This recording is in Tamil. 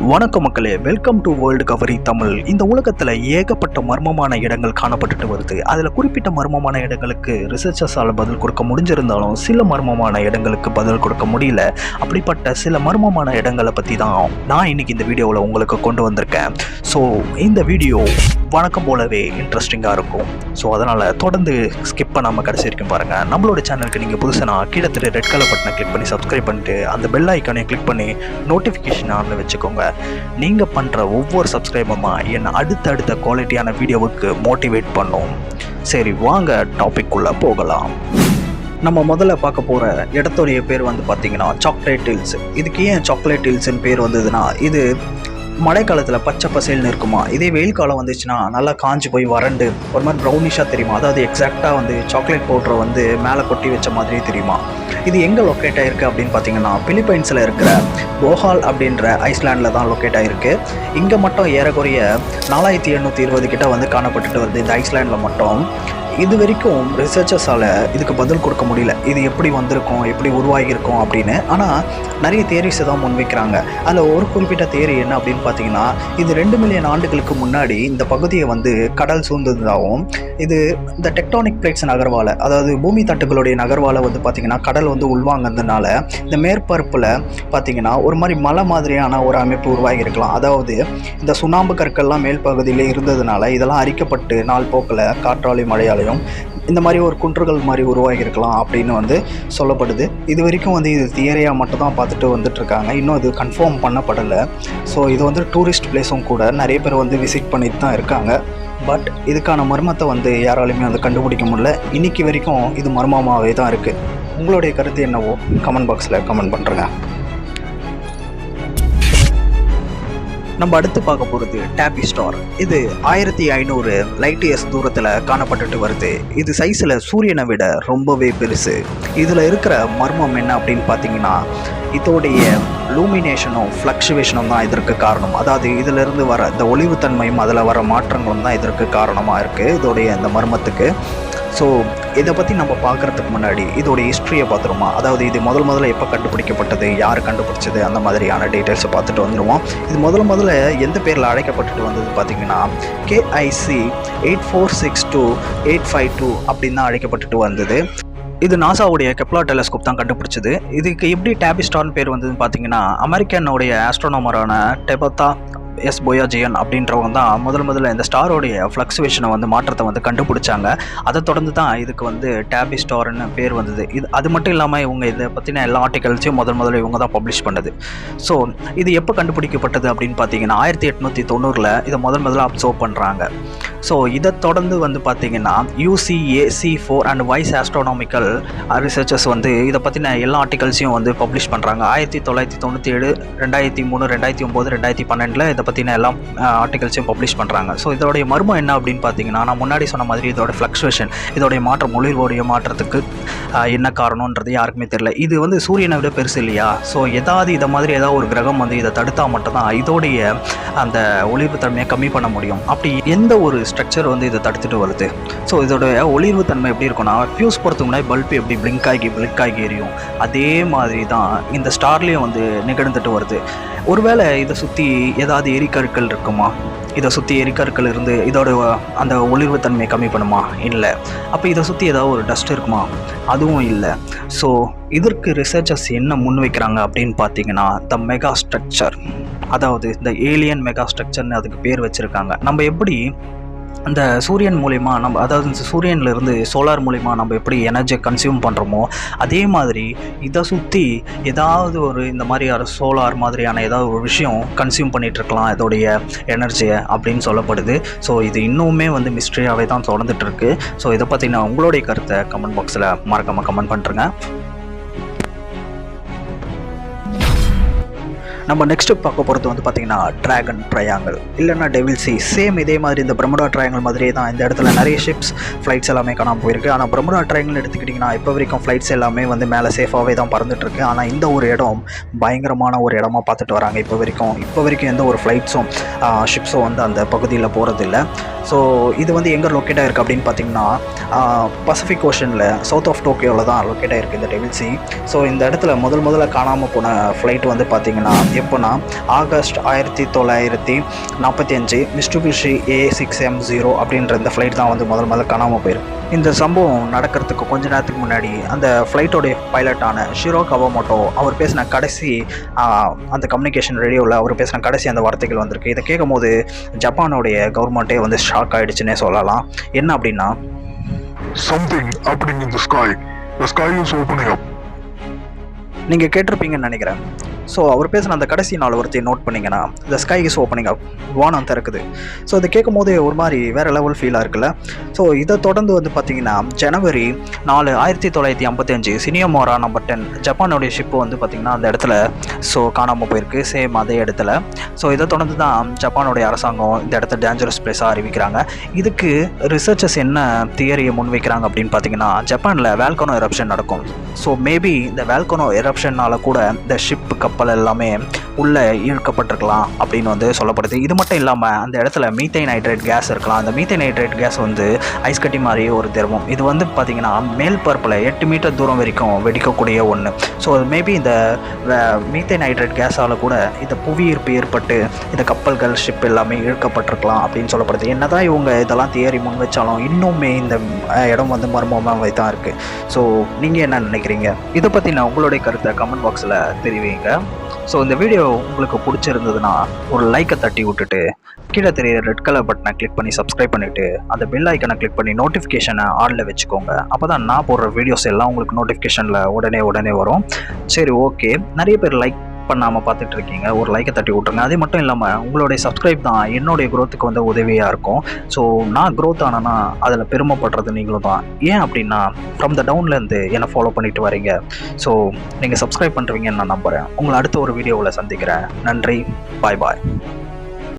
வணக்கம் மக்களே, வெல்கம் டு வேர்ல்டு கவரி தமிழ். இந்த உலகத்தில் ஏகப்பட்ட மர்மமான இடங்கள் காணப்பட்டுட்டு வருது. அதில் குறிப்பிட்ட மர்மமான இடங்களுக்கு ரிசர்ச்சர்ஸால் பதில் கொடுக்க முடிஞ்சிருந்தாலும் சில மர்மமான இடங்களுக்கு பதில் கொடுக்க முடியல. அப்படிப்பட்ட சில மர்மமான இடங்களை பற்றி தான் நான் இன்னைக்கு இந்த வீடியோவில் உங்களுக்கு கொண்டு வந்திருக்கேன். ஸோ இந்த வீடியோ வணக்கம் போலவே இன்ட்ரெஸ்டிங்காக இருக்கும். ஸோ அதனால் தொடர்ந்து ஸ்கிப் பண்ணாமல் கடைசி வரைக்கும் பாருங்கள். நம்மளோட சேனலுக்கு நீங்கள் புதுசுனா கீழே ரெட் கலர் பட்டனை கிளிக் பண்ணி சப்ஸ்கிரைப் பண்ணிட்டு அந்த பெல் ஐக்கானை கிளிக் பண்ணி நோட்டிஃபிகேஷன் ஆனில் வச்சுக்கோங்க. நீங்கள் பண்ணுற ஒவ்வொரு சப்ஸ்கிரைபுமா என்னை அடுத்தடுத்த குவாலிட்டியான வீடியோவுக்கு மோட்டிவேட் பண்ணும். சரி, வாங்க டாபிக்குள்ளே போகலாம். நம்ம முதல்ல பார்க்க போகிற இடத்துடைய பேர் வந்து பார்த்திங்கன்னா சாக்லேட் ஹில்ஸ். இதுக்கு ஏன் சாக்லேட் ஹில்ஸ்ன்னு பேர் வந்ததுன்னா, இது மழைக்காலத்தில் பச்சை பசேல்னு இருக்குமா. இதே வெயில் காலம் வந்துச்சுன்னா நல்லா காஞ்சி போய் வறண்டு ஒரு மாதிரி ப்ரௌனிஷாக தெரியுமா. அதாவது எக்ஸாக்டாக வந்து சாக்லேட் பவுடரை வந்து மேலே கொட்டி வச்ச மாதிரியே தெரியுமா. இது எங்கே லொக்கேட் ஆகிருக்கு அப்படின்னு பார்த்தீங்கன்னா, பிலிப்பைன்ஸில் இருக்கிற போஹால் அப்படின்ற ஐஸ்லாண்டில் தான் லொக்கேட் ஆகிருக்கு. இங்கே மட்டும் ஏறக்குறைய 4820 கிட்ட வந்து காணப்பட்டுட்டு வருது இந்த ஐஸ்லாண்டில் மட்டும். இது வரைக்கும் ரிசர்ச்சர்ஸால் இதுக்கு பதில் கொடுக்க முடியல, இது எப்படி வந்திருக்கும், எப்படி உருவாகியிருக்கும் அப்படின்னு. ஆனால் நிறைய தியரிஸை தான் முன்வைக்கிறாங்க. அதில் ஒரு குறிப்பிட்ட தியரி என்ன அப்படின்னு பார்த்தீங்கன்னா, இது 2 மில்லியன் ஆண்டுகளுக்கு முன்னாடி இந்த பகுதியை வந்து கடல் சூழ்ந்ததாகவும், இது இந்த டெக்டானிக் பிளேட்ஸ் நகர்வால், அதாவது பூமி தட்டுகளுடைய நகர்வால் வந்து பார்த்திங்கன்னா கடல் வந்து உள்வாங்கிறதுனால இந்த மேற்பரப்பில் பார்த்திங்கன்னா ஒரு மாதிரி மலை மாதிரியான ஒரு அமைப்பு உருவாகி இருக்கலாம். அதாவது இந்த சுண்ணாம்பு கற்கள்லாம் மேல் பகுதியில் இருந்ததுனால இதெல்லாம் அரிக்கப்பட்டு நாள் போக்கில் காற்றாலை மழையாலையும் இந்த மாதிரி ஒரு குன்றுகள் மாதிரி உருவாகியிருக்கலாம் அப்படின்னு வந்து சொல்லப்படுது. இது வரைக்கும் வந்து இது தியரியாக மட்டும் தான் பார்த்துட்டு வந்துட்டுருக்காங்க. இன்னும் இது கன்ஃபார்ம் பண்ணப்படலை. ஸோ இது வந்து டூரிஸ்ட் பிளேஸும் கூட, நிறைய பேர் வந்து விசிட் பண்ணிட்டு தான் இருக்காங்க. பட் இதுக்கான மர்மத்தை வந்து யாராலையுமே வந்து கண்டுபிடிக்க முடியல. இன்றைக்கி வரைக்கும் இது மர்மமாகவே தான் இருக்குது. உங்களுடைய கருத்து என்னவோ கமெண்ட் பாக்ஸில் கமெண்ட் பண்ணுறேங்க. நம்ம அடுத்து பார்க்க போகிறது டேபி ஸ்டார். இது 1500 லைட் இயர்ஸ் தூரத்தில் காணப்பட்டுட்டு வருது. இது சைஸில் சூரியனை விட ரொம்பவே பெருசு. இதில் இருக்கிற மர்மம் என்ன அப்படின்னு பார்த்தீங்கன்னா, இதோடைய லூமினேஷனும் ஃப்ளக்சுவேஷனும் தான் இதற்கு காரணம். அதாவது இதிலிருந்து வர இந்த ஒளிவுத்தன்மையும் அதில் வர மாற்றங்களும் தான் இதற்கு காரணமாக இருக்குது, இதோடைய இந்த மர்மத்துக்கு. ஸோ இதை பற்றி நம்ம பார்க்குறதுக்கு முன்னாடி இதோடைய ஹிஸ்ட்ரியை பார்த்துருமா. அதாவது இது முதல்ல எப்போ கண்டுபிடிக்கப்பட்டது, யார் கண்டுபிடிச்சது, அந்த மாதிரியான டீட்டெயில்ஸை பார்த்துட்டு வந்துடுவோம். இது முதல்ல எந்த பேரில் அழைக்கப்பட்டுட்டு வந்தது பார்த்திங்கன்னா, KIC 8462-852 அப்படின்னு தான் அழைக்கப்பட்டுட்டு வந்தது. இது நாசாவுடைய கெப்லர் டெலஸ்கோப் தான் கண்டுபிடிச்சது. இதுக்கு எப்படி டேபி ஸ்டார்னு பேர் வந்ததுன்னு பார்த்தீங்கன்னா, அமெரிக்கனுடைய ஆஸ்ட்ரோனமரான டெபத்தா எஸ் போயாஜியன் அப்படின்றவங்க தான் முதல்ல இந்த ஸ்டாரோடைய ஃப்ளக்சுவேஷனை வந்து மாற்றத்தை வந்து கண்டுபிடிச்சாங்க. அதை தொடர்ந்து தான் இதுக்கு வந்து டேபி ஸ்டார்னு பேர் வந்தது. இது அது மட்டும் இல்லாமல் இவங்க இதை பற்றின எல்லா ஆர்டிகல்ஸையும் முதல்ல இவங்க தான் பப்ளிஷ் பண்ணது. ஸோ இது எப்போ கண்டுபிடிக்கப்பட்டது அப்படின்னு பார்த்தீங்கன்னா, 1890 இதை முதல்ல அப்சர்வ் பண்ணுறாங்க. ஸோ இதை தொடர்ந்து வந்து பார்த்திங்கன்னா UCAC4 and vice astronomical researchers வந்து இதை பற்றின எல்லா ஆர்டிகல்ஸையும் வந்து பப்ளிஷ் பண்ணுறாங்க. 1997, 2003, 2009, 2012 இதை பற்றின எல்லா ஆர்டிகல்ஸையும் பப்ளிஷ் பண்ணுறாங்க. ஸோ இதோடைய மர்மம் என்ன அப்படின்னு பார்த்தீங்கன்னா, நான் முன்னாடி சொன்ன மாதிரி இதோட ஃப்ளக்சுவேஷன், இதோடைய மாற்றம், ஒளிர்வோடைய மாற்றத்துக்கு என்ன காரணன்றது யாருக்குமே தெரியல. இது வந்து சூரியனை விட பெருசு இல்லையா. ஸோ இதை மாதிரி ஏதாவது ஒரு கிரகம் வந்து இதை தடுத்தால் மட்டும்தான் இதோடைய அந்த ஒளிர்வு தன்மையை கம்மி பண்ண முடியும். அப்படி எந்த ஒரு ஸ்ட்ரக்சர் வந்து இதை தடுத்துட்டு வருது. ஸோ இதோடைய ஒளிர்வு தன்மை எப்படி இருக்குன்னா, ஃபியூஸ் போகிறதுக்கு முன்னாடி பல்பு எப்படி பிளிங்க் ஆகி எரியும், அதே மாதிரி தான் இந்த ஸ்டார்லேயும் வந்து நிகழ்ந்துட்டு வருது. ஒருவேளை இதை சுற்றி ஏதாவது எரிக்கற்கள் இருக்குமா, இதை சுற்றி எரிக்கற்கள் இருந்து இதோட அந்த ஒளிர்வு தன்மையை கம்மி பண்ணுமா? இல்லை. அப்போ இதை சுற்றி ஏதாவது ஒரு டஸ்ட் இருக்குமா? அதுவும் இல்லை. ஸோ இதற்கு ரிசர்ச்சர்ஸ் என்ன முன்வைக்கிறாங்க அப்படின்னு பார்த்தீங்கன்னா, த மெகா ஸ்ட்ரக்சர், அதாவது இந்த ஏலியன் மெகா ஸ்ட்ரக்சர்னு அதுக்கு பேர் வச்சுருக்காங்க. நம்ம எப்படி அந்த சூரியன் மூலிமா நம்ம, அதாவது இந்த சூரியன்லேருந்து சோலார் மூலிமா நம்ம எப்படி எனர்ஜியை கன்சியூம் பண்ணுறோமோ, அதே மாதிரி இதை சுற்றி ஏதாவது ஒரு இந்த மாதிரி சோலார் மாதிரியான ஏதாவது ஒரு விஷயம் கன்சியூம் பண்ணிகிட்ருக்கலாம் இதோடைய எனர்ஜியை அப்படின்னு சொல்லப்படுது. ஸோ இது இன்னுமே வந்து மிஸ்ட்ரியாகவே தான் தொடர்ந்துட்டுருக்கு. ஸோ இதை பற்றின உங்களுடைய கருத்தை கமெண்ட் பாக்ஸில் மறக்காமல் கமெண்ட் பண்ணுறேங்க. நம்ம நெக்ஸ்ட்டு பார்க்க போகிறது வந்து பார்த்திங்கன்னா ட்ராகன் ட்ரையாங்கிள் இல்லைன்னா டெவில் சி. சேம் இதே மாதிரி இந்த பிரமுடா ட்ரையாங்கிள் மாதிரியே தான் இந்த இடத்துல நிறைய ஷிப்ஸ் ஃப்ளைட்ஸ் எல்லாமே காணாமல் போயிருக்கு. ஆனால் பிரமுடா ட்ரையாங்கிள் எடுத்துக்கிட்டிங்கன்னா இப்போ வரைக்கும் ஃப்ளைட்ஸ் எல்லாமே வந்து மேலே சேஃபாகவே தான் பறந்துட்டுருக்கு. ஆனால் இந்த ஒரு இடம் பயங்கரமான ஒரு இடமா பார்த்துட்டு வராங்க. இப்போ வரைக்கும் எந்த ஒரு ஃப்ளைட்ஸும் ஷிப்ஸும் வந்து அந்த பகுதியில் போகிறதில்ல. ஸோ இது வந்து எங்கே லொக்கேட் ஆகிருக்கு அப்படின்னு பார்த்தீங்கன்னா பசிபிக் ஓஷனில் சவுத் ஆஃப் டோக்கியோவில் தான் லொக்கேட் ஆகிருக்கு இந்த டெவில் சி. ஸோ இந்த இடத்துல முதல்ல காணாமல் போன ஃப்ளைட் வந்து பார்த்திங்கன்னா எப்போனா ஆகஸ்ட் 1945 மிட்சுபிஷி A6M0 அப்படின்ற இந்த ஃப்ளைட் தான் வந்து முதல்ல காணாமல் போயிருக்கு. இந்த சம்பவம் நடக்கிறதுக்கு கொஞ்ச நேரத்துக்கு முன்னாடி அந்த ஃப்ளைட்டோடைய பைலட்டான ஷிரோ கவமோட்டோ அவர் பேசின கடைசி அந்த கம்யூனிகேஷன் ரேடியோவில் அவர் பேசின கடைசி அந்த வார்த்தைகள் வந்திருக்கு. இதை கேட்கும் போது ஜப்பானோடைய கவர்மெண்ட்டே வந்து ஷாக் ஆகிடுச்சுன்னே சொல்லலாம். என்ன அப்படின்னா, Something happening in the sky. The sky is opening up. நீங்கள் கேட்டிருப்பீங்கன்னு நினைக்கிறேன். ஸோ அவர் பேசின அந்த கடைசி நாள் ஒருத்தையும் நோட் பண்ணிங்கன்னா, the sky is opening up, வானம் திறக்குது. ஸோ இதை கேட்கும் போது ஒரு மாதிரி வேறு லெவல் ஃபீலாக இருக்குல்ல. ஸோ இதை தொடர்ந்து வந்து பார்த்திங்கன்னா ஜனவரி 4, 1955 சினியோமோரா நம்பர் 10 ஜப்பானுடைய ஷிப்பு வந்து பார்த்திங்கன்னா அந்த இடத்துல ஸோ காணாமல் போயிருக்கு, சேம் அதே இடத்துல. ஸோ இதை தொடர்ந்து தான் ஜப்பானுடைய அரசாங்கம் இந்த இடத்த டேஞ்சரஸ் பிளேஸாக அறிவிக்கிறாங்க. இதுக்கு ரிசர்ச்சர்ஸ் என்ன தியரியை முன்வைக்கிறாங்க அப்படின்னு பார்த்தீங்கன்னா, ஜப்பானில் வேல்கனோ எரப்ஷன் நடக்கும். ஸோ மேபி இந்த வேல்கனோ எரப்ஷனால் கூட இந்த ஷிப் கப்பல் எல்லாமே உள்ளே இழுக்கப்பட்டிருக்கலாம் அப்படின்னு வந்து சொல்லப்படுது. இது மட்டும் இல்லாமல் அந்த இடத்துல மீத்தேன் நைட்ரேட் கேஸ் இருக்கலாம். அந்த மீத்தேன் நைட்ரேட் கேஸ் வந்து ஐஸ் கட்டி மாதிரி ஒரு திரவம். இது வந்து பார்த்திங்கன்னா மேல் பரப்பில் 8 மீட்டர் தூரம் வரைக்கும் வெடிக்கக்கூடிய ஒன்று. ஸோ மேபி இந்த மீத்தேன் நைட்ரேட் கேஸால் கூட இந்த புவியீர்ப்பு ஏற்பட்டு இந்த கப்பல்கள் ஷிப் எல்லாமே இழுக்கப்பட்டிருக்கலாம் அப்படின்னு சொல்லப்படுது. என்னதான் இவங்க இதெல்லாம் தியரி முன் வச்சாலும் இன்னுமே இந்த இடம் வந்து மர்மமாக தான் இருக்குது. ஸோ நீங்கள் என்ன நினைக்கிறீங்க? இதை பற்றி நான் உங்களுடைய கருத்தை கமெண்ட் பாக்ஸில் தெரிவிங்க. ஸோ இந்த வீடியோ உங்களுக்கு பிடிச்சிருந்ததுன்னா ஒரு லைக்கை தட்டி விட்டுட்டு கீழே தெரியுற ரெட் கலர் பட்டனை கிளிக் பண்ணி சப்ஸ்கிரைப் பண்ணிவிட்டு அந்த பெல் ஐக்கனை கிளிக் பண்ணி நோட்டிஃபிகேஷனை ஆனில் வச்சுக்கோங்க. அப்போ தான் நான் போடுற வீடியோஸ் எல்லாம் உங்களுக்கு நோட்டிஃபிகேஷனில் உடனே வரும். சரி, ஓகே. நிறைய பேர் லைக் பண்ணாமல் பார்த்துட்டு இருக்கீங்க, ஒரு லைக்கை தட்டி விட்ருங்க. அதே மட்டும் இல்லாமல் உங்களுடைய சப்ஸ்கிரைப் தான் என்னுடைய க்ரோத்துக்கு வந்து உதவியாக இருக்கும். ஸோ நான் க்ரோத் ஆனேன்னா அதில் பெருமைப்படுறது நீங்களும் தான். ஏன் அப்படின்னா ஃப்ரம் த டவுன்லேருந்து என்னை ஃபாலோ பண்ணிட்டு வரீங்க. ஸோ நீங்கள் சப்ஸ்கிரைப் பண்ணுறீங்கன்னு நான் நம்புகிறேன். உங்களை அடுத்த ஒரு வீடியோவில் சந்திக்கிறேன். நன்றி, பாய்.